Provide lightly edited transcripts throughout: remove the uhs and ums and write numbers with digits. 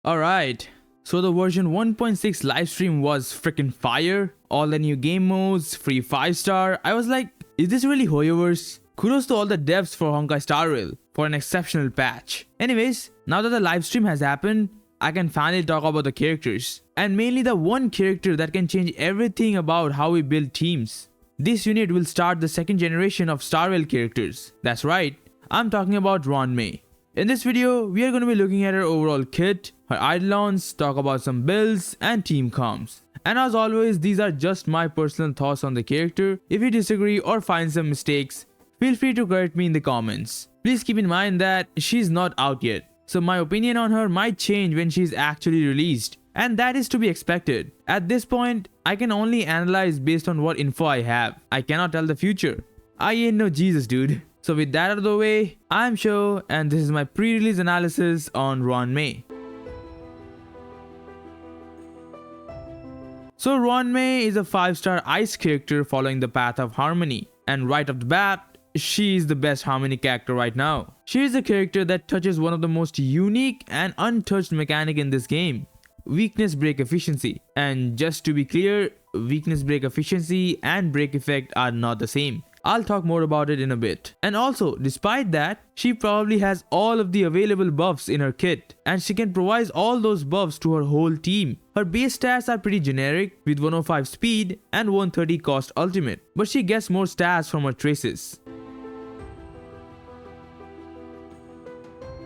Alright, so the version 1.6 livestream was freaking fire. All the new game modes, free 5-star. I was like, is this really Hoyoverse? Kudos to all the devs for Honkai Star Rail for an exceptional patch. Anyways, now that the livestream has happened, I can finally talk about the characters. And mainly the one character that can change everything about how we build teams. This unit will start the second generation of Star Rail characters. That's right, I'm talking about Ruan Mei. In this video, we are going to be looking at her overall kit, her Eidolons, talk about some builds and team comps. And as always, these are just my personal thoughts on the character. If you disagree or find some mistakes, feel free to correct me in the comments. Please keep in mind that she's not out yet, so my opinion on her might change when she's actually released. And that is to be expected. At this point, I can only analyze based on what info I have. I cannot tell the future. I ain't no Jesus, dude. So with that out of the way, I'm Sho and this is my pre-release analysis on Ruan Mei. So Ruan Mei is a 5-star ice character following the path of harmony. And right off the bat, she is the best harmony character right now. She is a character that touches one of the most unique and untouched mechanic in this game. Weakness break efficiency. And just to be clear, weakness break efficiency and break effect are not the same. I'll talk more about it in a bit. And also, despite that, she probably has all of the available buffs in her kit, and she can provide all those buffs to her whole team. Her base stats are pretty generic with 105 speed and 130 cost ultimate, but she gets more stats from her traces.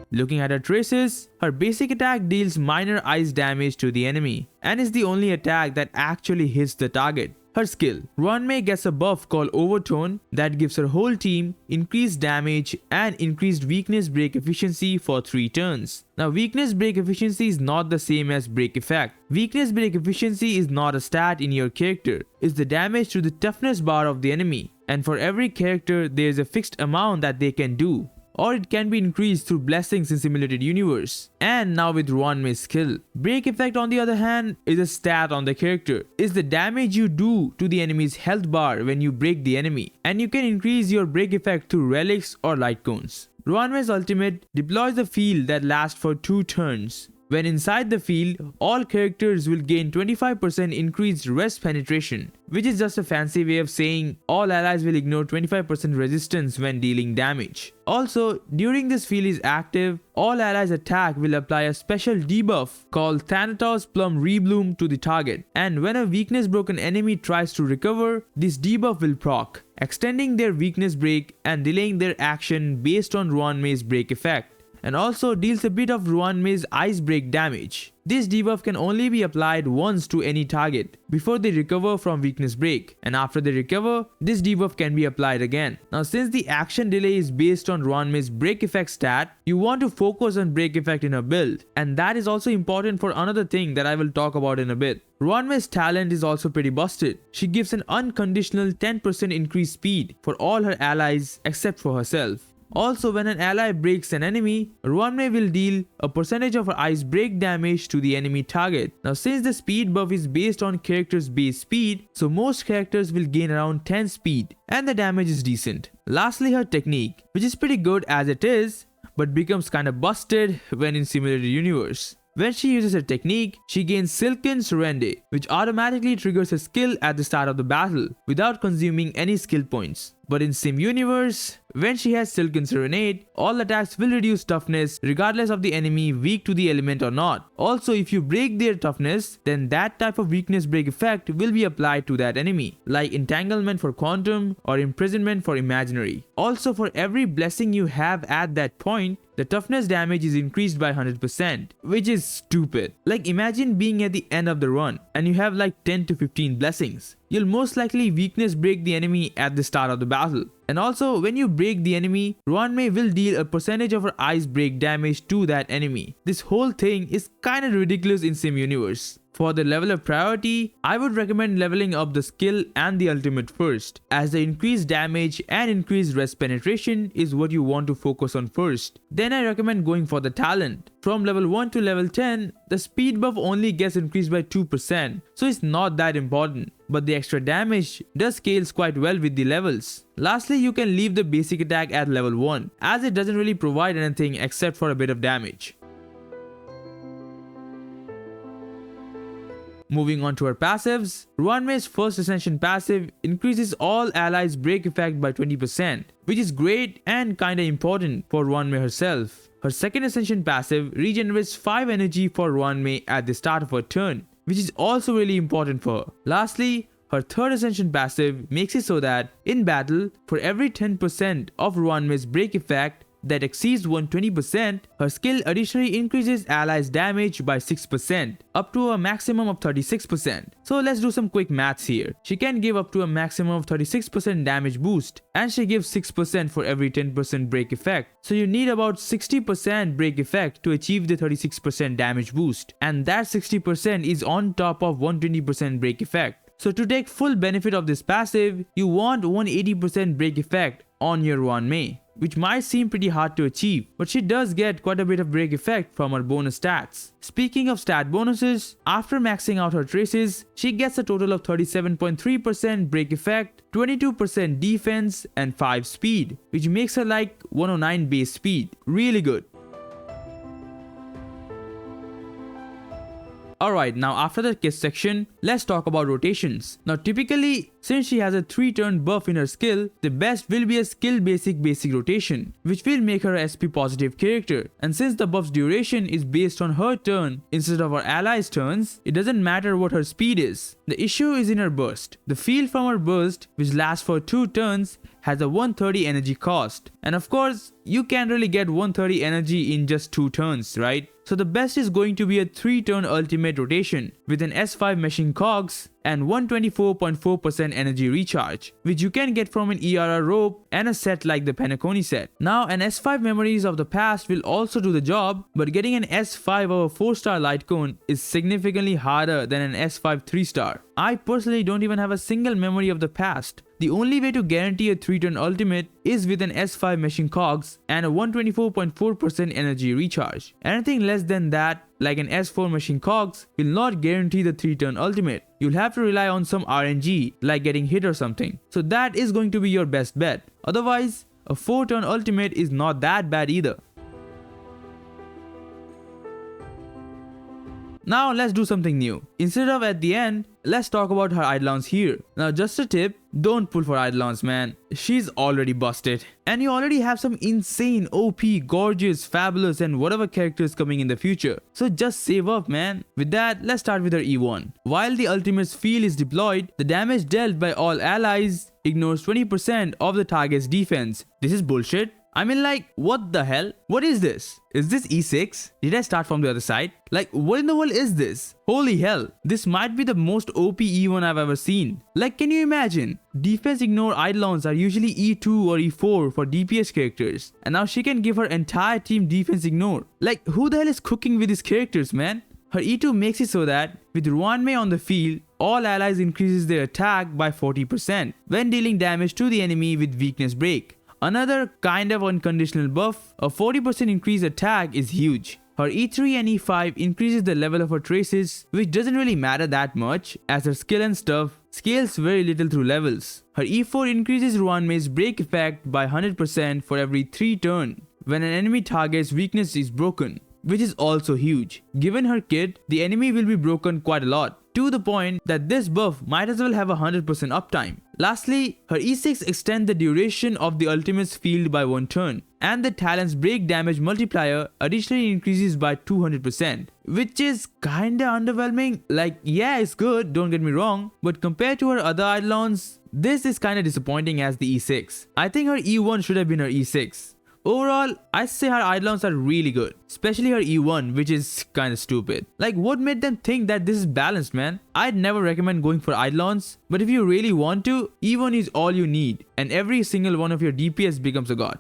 Looking at her traces, her basic attack deals minor ice damage to the enemy and is the only attack that actually hits the target. Her skill, Ruan Mei gets a buff called Overtone that gives her whole team increased damage and increased weakness break efficiency for 3 turns. Now weakness break efficiency is not the same as break effect. Weakness break efficiency is not a stat in your character, it's the damage to the toughness bar of the enemy. And for every character there is a fixed amount that they can do. Or it can be increased through blessings in simulated universe. And now with Ruan Mei's skill. Break effect on the other hand is a stat on the character. It's the damage you do to the enemy's health bar when you break the enemy. And you can increase your break effect through Relics or Lightcones. Ruan Mei's ultimate deploys a field that lasts for 2 turns. When inside the field, all characters will gain 25% increased rest penetration, which is just a fancy way of saying all allies will ignore 25% resistance when dealing damage. Also, during this field is active, all allies attack will apply a special debuff called Thanatos Plum Rebloom to the target, and when a weakness broken enemy tries to recover, this debuff will proc, extending their weakness break and delaying their action based on Ruan Mei's break effect. And also deals a bit of Ruan Mei's ice break damage. This debuff can only be applied once to any target before they recover from weakness break, and after they recover, this debuff can be applied again. Now since the action delay is based on Ruan Mei's break effect stat, you want to focus on break effect in a build, and that is also important for another thing that I will talk about in a bit. Ruan Mei's talent is also pretty busted. She gives an unconditional 10% increased speed for all her allies except for herself. Also, when an ally breaks an enemy, Ruan Mei will deal a percentage of her ice break damage to the enemy target. Now since the speed buff is based on character's base speed, so most characters will gain around 10 speed and the damage is decent. Lastly, her technique, which is pretty good as it is, but becomes kinda busted when in simulated universe. When she uses her technique, she gains Silken Surrender, which automatically triggers her skill at the start of the battle without consuming any skill points. But in Sim Universe, when she has Silken Serenade, all attacks will reduce toughness regardless of the enemy weak to the element or not. Also, if you break their toughness, then that type of weakness break effect will be applied to that enemy, like Entanglement for Quantum or Imprisonment for Imaginary. Also, for every blessing you have at that point, the toughness damage is increased by 100%, which is stupid. Like imagine being at the end of the run and you have like 10 to 15 blessings. You'll most likely weakness break the enemy at the start of the battle. And also, when you break the enemy, Ruan Mei will deal a percentage of her ice break damage to that enemy. This whole thing is kinda ridiculous in Sim Universe. For the level of priority, I would recommend leveling up the skill and the ultimate first, as the increased damage and increased rest penetration is what you want to focus on first. Then I recommend going for the talent. From level 1 to level 10, the speed buff only gets increased by 2%, so it's not that important. But the extra damage does scales quite well with the levels. Lastly, you can leave the basic attack at level 1, as it doesn't really provide anything except for a bit of damage. Moving on to her passives, Ruan Mei's first Ascension passive increases all allies' break effect by 20%, which is great and kinda important for Ruan Mei herself. Her second Ascension passive regenerates 5 energy for Ruan Mei at the start of her turn, which is also really important for her. Lastly, her third Ascension passive makes it so that, in battle, for every 10% of Ruan Mei's break effect that exceeds 120%, her skill additionally increases allies' damage by 6%, up to a maximum of 36%. So let's do some quick maths here. She can give up to a maximum of 36% damage boost, and she gives 6% for every 10% break effect. So you need about 60% break effect to achieve the 36% damage boost, and that 60% is on top of 120% break effect. So to take full benefit of this passive, you want 180% break effect on your Ruan Mei, which might seem pretty hard to achieve, but she does get quite a bit of break effect from her bonus stats. Speaking of stat bonuses, after maxing out her traces, she gets a total of 37.3% break effect, 22% defense, and 5 speed, which makes her like 109 base speed. Really good. Alright, now after the kiss section, let's talk about rotations. Now typically, since she has a 3-turn buff in her skill, the best will be a skill basic rotation, which will make her a SP positive character. And since the buff's duration is based on her turn instead of her allies' turns, it doesn't matter what her speed is. The issue is in her burst. The field from her burst, which lasts for 2 turns, has a 130 energy cost. And of course, you can't really get 130 energy in just 2 turns, right? So the best is going to be a 3-turn ultimate rotation with an S5 meshing cogs and 124.4% energy recharge, which you can get from an ERR rope and a set like the Penacony set. Now an S5 Memories of the Past will also do the job, but getting an S5 of a 4-star Lightcone is significantly harder than an S5 3-star. I personally don't even have a single Memory of the Past. The only way to guarantee a 3-turn ultimate is with an S5 meshing cogs and a 124.4% energy recharge. Anything less than that, like an S4 meshing cogs, will not guarantee the 3-turn ultimate. You'll have to rely on some RNG, like getting hit or something. So that is going to be your best bet. Otherwise, a 4-turn ultimate is not that bad either. Now let's do something new. Instead of at the end, let's talk about her Eidolons here. Now just a tip, don't pull for Eidolons, man. She's already busted. And you already have some insane, OP, gorgeous, fabulous and whatever characters coming in the future. So just save up, man. With that, let's start with her E1. While the ultimate's field is deployed, the damage dealt by all allies ignores 20% of the target's defense. This is bullshit. I mean, like, what the hell? What is this? Is this E6? Did I start from the other side? Like, what in the world is this? Holy hell, this might be the most OP E1 I've ever seen. Like, can you imagine? Defense ignore Eidolons are usually E2 or E4 for DPS characters, and now she can give her entire team defense ignore. Like, who the hell is cooking with these characters, man? Her E2 makes it so that, with Ruan Mei on the field, all allies increases their attack by 40% when dealing damage to the enemy with weakness break. Another kind of unconditional buff, a 40% increased attack is huge. Her E3 and E5 increases the level of her traces, which doesn't really matter that much as her skill and stuff scales very little through levels. Her E4 increases Ruan Mei's break effect by 100% for every 3 turns when an enemy target's weakness is broken, which is also huge. Given her kit, the enemy will be broken quite a lot, to the point that this buff might as well have a 100% uptime. Lastly, her E6 extends the duration of the ultimate's field by 1 turn, and the talent's break damage multiplier additionally increases by 200%, which is kinda underwhelming. Like, yeah, it's good, don't get me wrong, but compared to her other Eidolons, this is kinda disappointing as the E6. I think her E1 should have been her E6. Overall, I say her Eidolons are really good, especially her E1, which is kinda stupid. Like, what made them think that this is balanced, man? I'd never recommend going for Eidolons, but if you really want to, E1 is all you need, and every single one of your DPS becomes a god.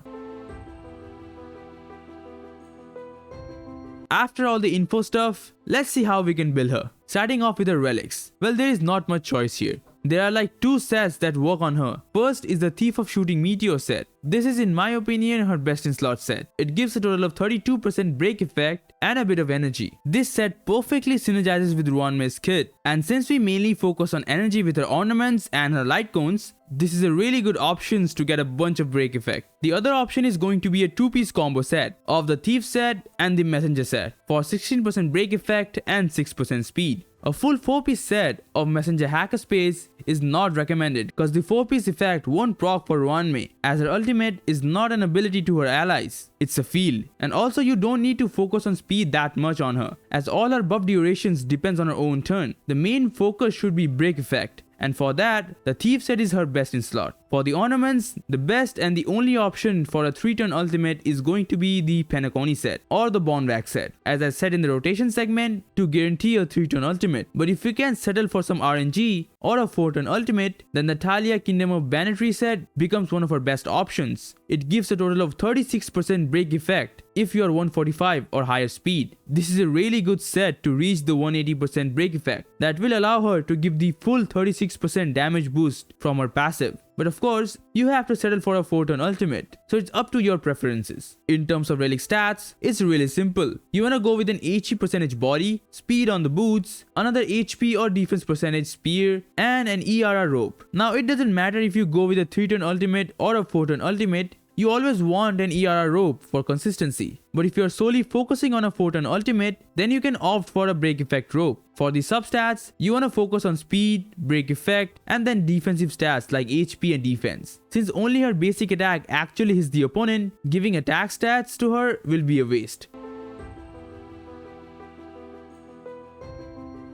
After all the info stuff, let's see how we can build her. Starting off with her relics. Well, there is not much choice here. There are like 2 sets that work on her. First is the Thief of Shooting Meteor set. This is in my opinion her best in slot set. It gives a total of 32% break effect and a bit of energy. This set perfectly synergizes with Ruan Mei's kit, and since we mainly focus on energy with her ornaments and her Lightcones, this is a really good option to get a bunch of break effect. The other option is going to be a 2-piece combo set of the Thief set and the Messenger set for 16% break effect and 6% speed. A full 4-piece set of Messenger Hacker Space is not recommended because the 4-piece effect won't proc for Ruan Mei, as her ultimate is not an ability to her allies, it's a field. And also you don't need to focus on speed that much on her, as all her buff durations depends on her own turn. The main focus should be break effect, and for that, the Thief set is her best in slot. For the ornaments, the best and the only option for a 3-turn ultimate is going to be the Penacony set or the Bonvac set, as I said in the rotation segment, to guarantee a 3-turn ultimate. But if you can settle for some RNG or a 4-turn ultimate, then the Talia Kingdom of Banetry set becomes one of our best options. It gives a total of 36% break effect if you are 145 or higher speed. This is a really good set to reach the 180% break effect that will allow her to give the full 36% damage boost from her passive. But of course, you have to settle for a 4-turn ultimate, so it's up to your preferences. In terms of relic stats, it's really simple. You wanna go with an HP percentage body, speed on the boots, another HP or defense percentage spear, and an ERR rope. Now it doesn't matter if you go with a 3-turn ultimate or a 4-turn ultimate, you always want an ERR rope for consistency. But if you are solely focusing on a 4-turn ultimate, then you can opt for a break effect rope. For the substats, you want to focus on speed, break effect, and then defensive stats like HP and defense. Since only her basic attack actually hits the opponent, giving attack stats to her will be a waste.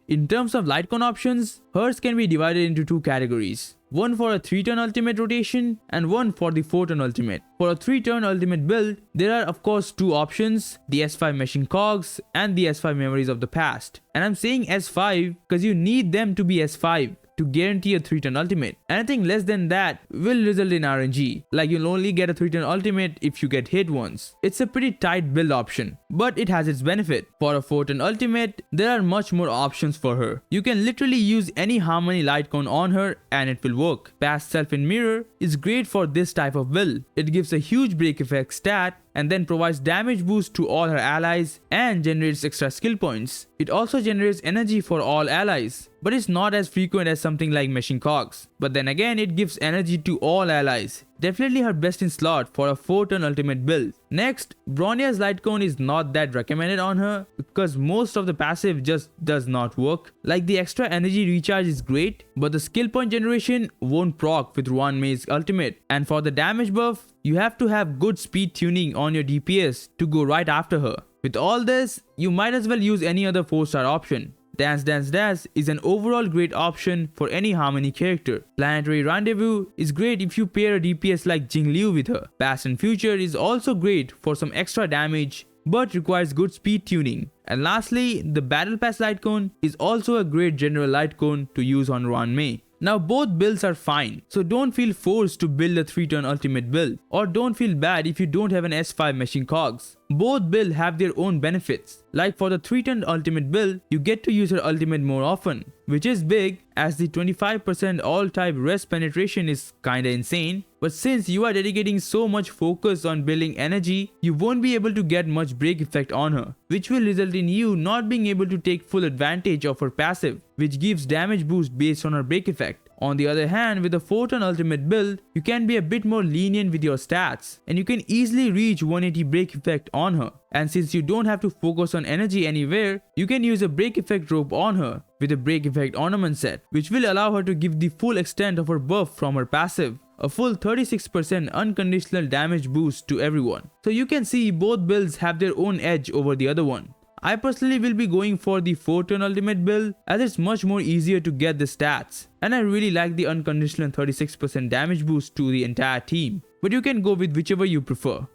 In terms of Lightcone options, hers can be divided into 2 categories. One for a 3-turn ultimate rotation and one for the 4-turn ultimate. For a 3-turn ultimate build, there are of course 2 options, the S5 Meshing Cogs and the S5 Memories of the Past. And I'm saying S5 because you need them to be S5 to guarantee a 3-turn ultimate. Anything less than that will result in RNG, like you'll only get a 3-turn ultimate if you get hit once. It's a pretty tight build option, but it has its benefit. For a 4-turn ultimate, there are much more options for her. You can literally use any Harmony Lightcone on her and it will work. Past Self in Mirror is great for this type of build. It gives a huge break effect stat and then provides damage boost to all her allies and generates extra skill points. It also generates energy for all allies, but it's not as frequent as something like Meshing Cogs. But then again, it gives energy to all allies. Definitely her best in slot for a 4-turn ultimate build. Next, Bronya's Lightcone is not that recommended on her because most of the passive just does not work. Like the extra energy recharge is great, but the skill point generation won't proc with Ruan Mei's ultimate. And for the damage buff, you have to have good speed tuning on your DPS to go right after her. With all this, you might as well use any other 4-star option. Dance Dance Dash is an overall great option for any Harmony character. Planetary Rendezvous is great if you pair a DPS like Jingliu with her. Past and Future is also great for some extra damage but requires good speed tuning. And lastly, the Battle Pass Lightcone is also a great general Lightcone to use on Ruan Mei. Now both builds are fine, so don't feel forced to build a 3-turn ultimate build, or don't feel bad if you don't have an S5 Meshing Cogs. Both builds have their own benefits. Like for the 3-turn ultimate build, you get to use her ultimate more often, which is big as the 25% all type rest penetration is kinda insane. But since you are dedicating so much focus on building energy, you won't be able to get much break effect on her, which will result in you not being able to take full advantage of her passive, which gives damage boost based on her break effect. On the other hand, with a 4-turn ultimate build, you can be a bit more lenient with your stats, and you can easily reach 180 break effect on her. And since you don't have to focus on energy anywhere, you can use a break effect rope on her with a break effect ornament set, which will allow her to give the full extent of her buff from her passive. A full 36% unconditional damage boost to everyone. So you can see both builds have their own edge over the other one. I personally will be going for the 4-turn ultimate build as it's much more easier to get the stats, and I really like the unconditional 36% damage boost to the entire team, but you can go with whichever you prefer.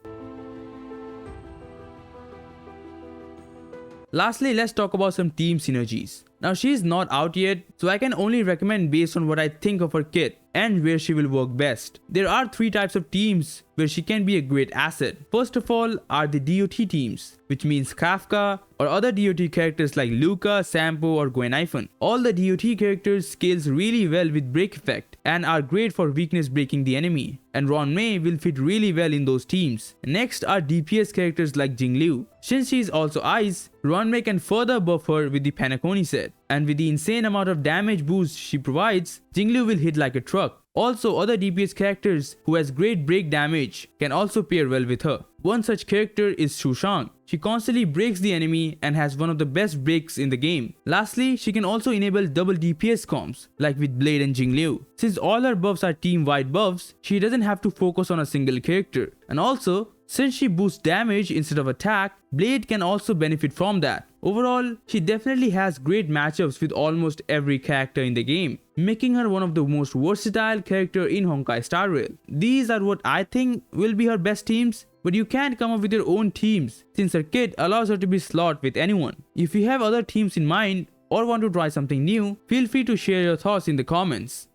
Lastly, let's talk about some team synergies. Now she is not out yet, so I can only recommend based on what I think of her kit and where she will work best. There are 3 types of teams where she can be a great asset. First of all are the DOT teams, which means Kafka or other DOT characters like Luca, Sampo or Gwen. All the DOT characters scales really well with break effect and are great for weakness breaking the enemy, and Ruan Mei will fit really well in those teams. Next are DPS characters like Jingliu. Since she is also ice, Ruan Mei can further buff her with the Penacony set, and with the insane amount of damage boost she provides, Jingliu will hit like a truck. Also, other DPS characters who has great break damage can also pair well with her. One such character is Shu Shang. She constantly breaks the enemy and has one of the best breaks in the game. Lastly, she can also enable double DPS comps like with Blade and Jingliu. Since all her buffs are team-wide buffs, she doesn't have to focus on a single character. And also, since she boosts damage instead of attack, Blade can also benefit from that. Overall, she definitely has great matchups with almost every character in the game, making her one of the most versatile character in Honkai Star Rail. These are what I think will be her best teams, but you can't come up with your own teams since her kit allows her to be slot with anyone. If you have other teams in mind or want to try something new, feel free to share your thoughts in the comments.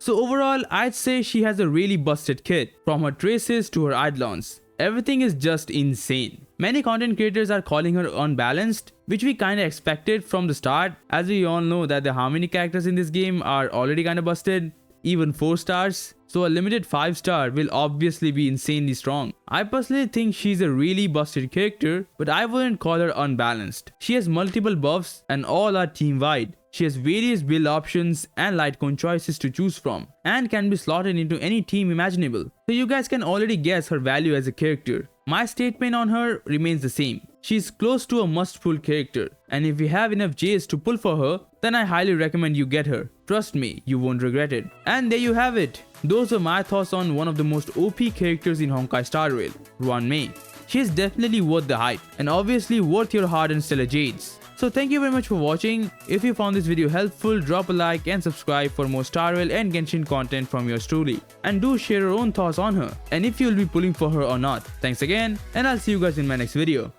So overall, I'd say she has a really busted kit, from her traces to her Eidolons. Everything is just insane. Many content creators are calling her unbalanced, which we kinda expected from the start, as we all know that the harmony characters in this game are already kinda busted, even 4 stars. So a limited 5 star will obviously be insanely strong. I personally think she's a really busted character, but I wouldn't call her unbalanced. She has multiple buffs and all are team wide. She has various build options and Lightcone choices to choose from, and can be slotted into any team imaginable. So you guys can already guess her value as a character. My statement on her remains the same. She's close to a must-pull character, and if you have enough J's to pull for her, then I highly recommend you get her. Trust me, you won't regret it. And there you have it. Those are my thoughts on one of the most OP characters in Honkai Star Rail, Ruan Mei. She is definitely worth the hype, and obviously worth your hard-earned stellar Jades. So thank you very much for watching. If you found this video helpful, drop a like and subscribe for more Star Rail and Genshin content from yours truly. And do share your own thoughts on her, and if you'll be pulling for her or not. Thanks again, and I'll see you guys in my next video.